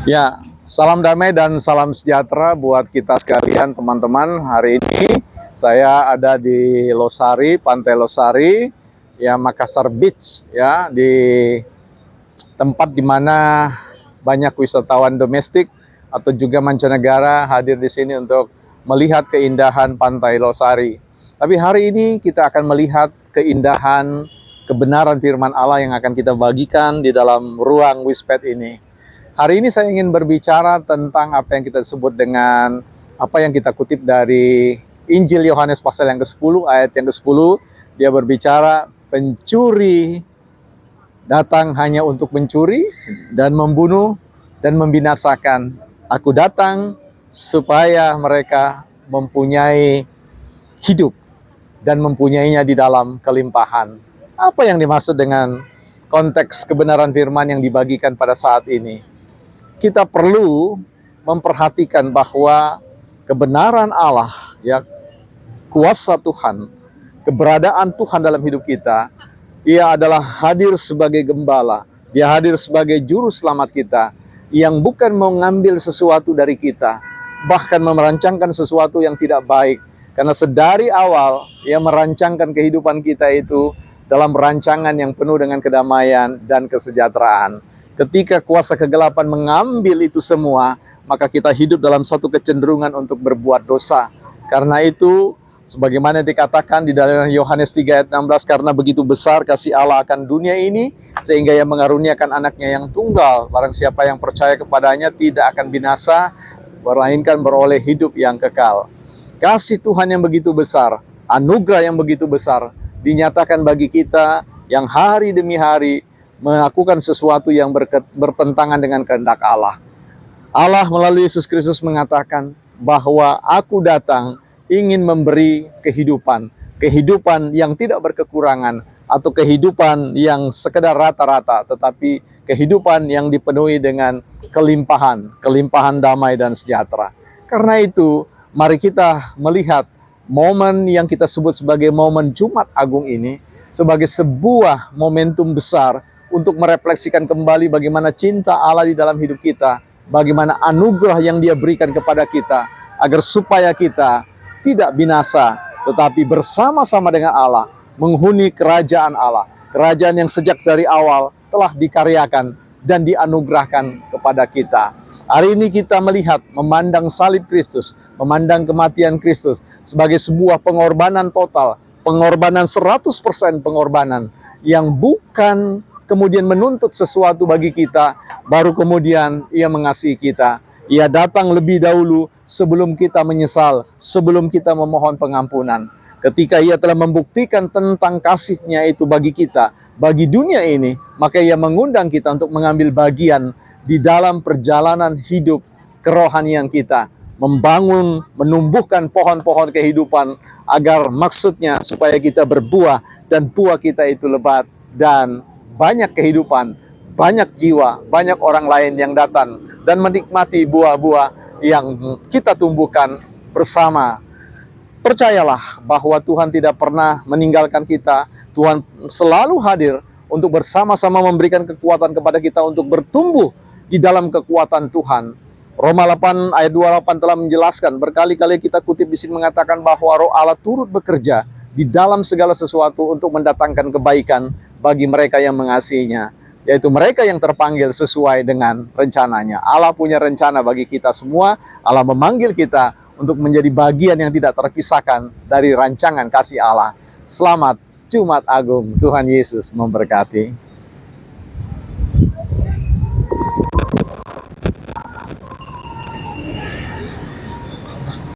Ya, salam damai dan salam sejahtera buat kita sekalian, teman-teman. Hari ini saya ada di Losari, Pantai Losari, ya Makassar Beach, ya di tempat di mana banyak wisatawan domestik atau juga mancanegara hadir di sini untuk melihat keindahan Pantai Losari. Tapi hari ini kita akan melihat keindahan kebenaran firman Allah yang akan kita bagikan di dalam ruang Wisped ini. Hari ini saya ingin berbicara tentang apa yang kita sebut dengan apa yang kita kutip dari Injil Yohanes pasal yang ke-10 ayat yang ke-10. Dia berbicara, pencuri datang hanya untuk mencuri dan membunuh dan membinasakan. Aku datang supaya mereka mempunyai hidup dan mempunyainya di dalam kelimpahan. Apa yang dimaksud dengan konteks kebenaran firman yang dibagikan pada saat ini? Kita perlu memperhatikan bahwa kebenaran Allah, ya, kuasa Tuhan, keberadaan Tuhan dalam hidup kita, Ia adalah hadir sebagai gembala, Dia hadir sebagai juru selamat kita, yang bukan mengambil sesuatu dari kita, bahkan merancangkan sesuatu yang tidak baik. Karena sedari awal, Ia merancangkan kehidupan kita itu dalam rancangan yang penuh dengan kedamaian dan kesejahteraan. Ketika kuasa kegelapan mengambil itu semua, maka kita hidup dalam satu kecenderungan untuk berbuat dosa. Karena itu, sebagaimana dikatakan di dalam Yohanes 3 ayat 16, karena begitu besar kasih Allah akan dunia ini, sehingga Ia mengaruniakan anaknya yang tunggal. Barang siapa yang percaya kepadanya tidak akan binasa, melainkan beroleh hidup yang kekal. Kasih Tuhan yang begitu besar, anugerah yang begitu besar, dinyatakan bagi kita yang hari demi hari melakukan sesuatu yang bertentangan dengan kehendak Allah. Allah melalui Yesus Kristus mengatakan bahwa aku datang ingin memberi kehidupan. Kehidupan yang tidak berkekurangan atau kehidupan yang sekedar rata-rata, tetapi kehidupan yang dipenuhi dengan kelimpahan, kelimpahan damai dan sejahtera. Karena itu, mari kita melihat momen yang kita sebut sebagai momen Jumat Agung ini sebagai sebuah momentum besar untuk merefleksikan kembali bagaimana cinta Allah di dalam hidup kita, bagaimana anugerah yang Dia berikan kepada kita, agar supaya kita tidak binasa, tetapi bersama-sama dengan Allah, menghuni kerajaan Allah, kerajaan yang sejak dari awal telah dikaryakan dan dianugerahkan kepada kita. Hari ini kita melihat, memandang salib Kristus, memandang kematian Kristus sebagai sebuah pengorbanan total, pengorbanan 100% pengorbanan, yang bukan kemudian menuntut sesuatu bagi kita, baru kemudian Ia mengasihi kita. Ia datang lebih dahulu sebelum kita menyesal, sebelum kita memohon pengampunan. Ketika Ia telah membuktikan tentang kasih-Nya itu bagi kita, bagi dunia ini, maka Ia mengundang kita untuk mengambil bagian di dalam perjalanan hidup kerohanian kita, membangun, menumbuhkan pohon-pohon kehidupan, agar maksudnya supaya kita berbuah dan buah kita itu lebat dan banyak kehidupan, banyak jiwa, banyak orang lain yang datang dan menikmati buah-buah yang kita tumbuhkan bersama. Percayalah bahwa Tuhan tidak pernah meninggalkan kita. Tuhan selalu hadir untuk bersama-sama memberikan kekuatan kepada kita untuk bertumbuh di dalam kekuatan Tuhan. Roma 8 ayat 28 telah menjelaskan, berkali-kali kita kutip di sini mengatakan bahwa Roh Allah turut bekerja di dalam segala sesuatu untuk mendatangkan kebaikan bagi mereka yang mengasihinya, yaitu mereka yang terpanggil sesuai dengan rencananya. Allah punya rencana bagi kita semua. Allah memanggil kita untuk menjadi bagian yang tidak terpisahkan dari rancangan kasih Allah. Selamat Jumat Agung. Tuhan Yesus memberkati.